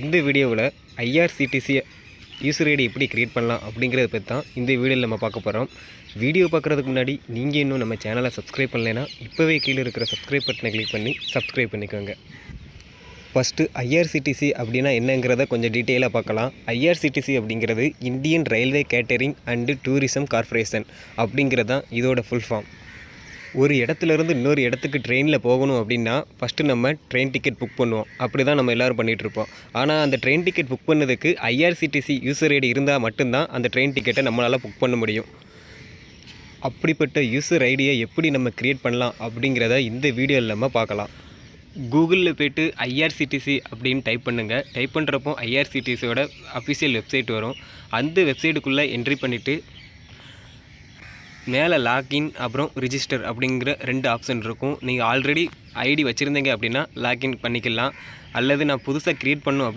இந்த வீடியோவில் IRCTC user ID எப்படி க்ரியேட் பண்ணலாம் அப்படிங்கிறத பற்றி தான் இந்த வீடியோவில் நம்ம பார்க்க போகிறோம். வீடியோ பார்க்குறதுக்கு முன்னாடி நீங்கள் இன்னும் நம்ம சேனலை சப்ஸ்கிரைப் பண்ணலைன்னா இப்போவே கீழே இருக்கிற சப்ஸ்கிரைப் பட்டனை கிளிக் பண்ணி சப்ஸ்கிரைப் பண்ணிக்கோங்க. ஃபஸ்ட்டு ஐஆர்சிடிசி அப்படின்னா என்னங்கிறத கொஞ்சம் டீட்டெயிலாக பார்க்கலாம். ஐஆர்சிடிசி அப்படிங்கிறது Indian railway catering and tourism corporation அப்படிங்கிறது தான் இதோட ஃபுல் ஃபார்ம். ஒரு இடத்துலேருந்து இன்னொரு இடத்துக்கு ட்ரெயினில் போகணும் அப்படின்னா ஃபஸ்ட்டு நம்ம ட்ரெயின் டிக்கெட் புக் பண்ணுவோம். அப்படி தான் நம்ம எல்லோரும் பண்ணிகிட்ருப்போம். ஆனால் அந்த ட்ரெயின் டிக்கெட் புக் பண்ணதுக்கு ஐஆர்சிடிசி யூசர் ஐடி இருந்தால் மட்டும்தான் அந்த ட்ரெயின் டிக்கெட்டை நம்மளால் புக் பண்ண முடியும். அப்படிப்பட்ட யூசர் ஐடியை எப்படி நம்ம க்ரியேட் பண்ணலாம் அப்படிங்கிறத இந்த வீடியோவில் நம்ம பார்க்கலாம். கூகுளில் போய்ட்டு ஐஆர்சிடிசி அப்படின்னு டைப் பண்ணுங்கள். டைப் பண்ணுறப்போ ஐஆர்சிடிசியோட அஃபிஷியல் வெப்சைட் வரும். அந்த வெப்சைட்டுக்குள்ளே என்ட்ரி பண்ணிவிட்டு மேலே லாக்இன் அப்புறம் ரிஜிஸ்டர் அப்படிங்கிற 2 ஆப்ஷன் இருக்கும். நீங்கள் ஆல்ரெடி ஐடி வச்சுருந்தீங்க அப்படின்னா லாக்இன் பண்ணிக்கலாம். அல்லது நான் புதுசாக க்ரியேட் பண்ணணும்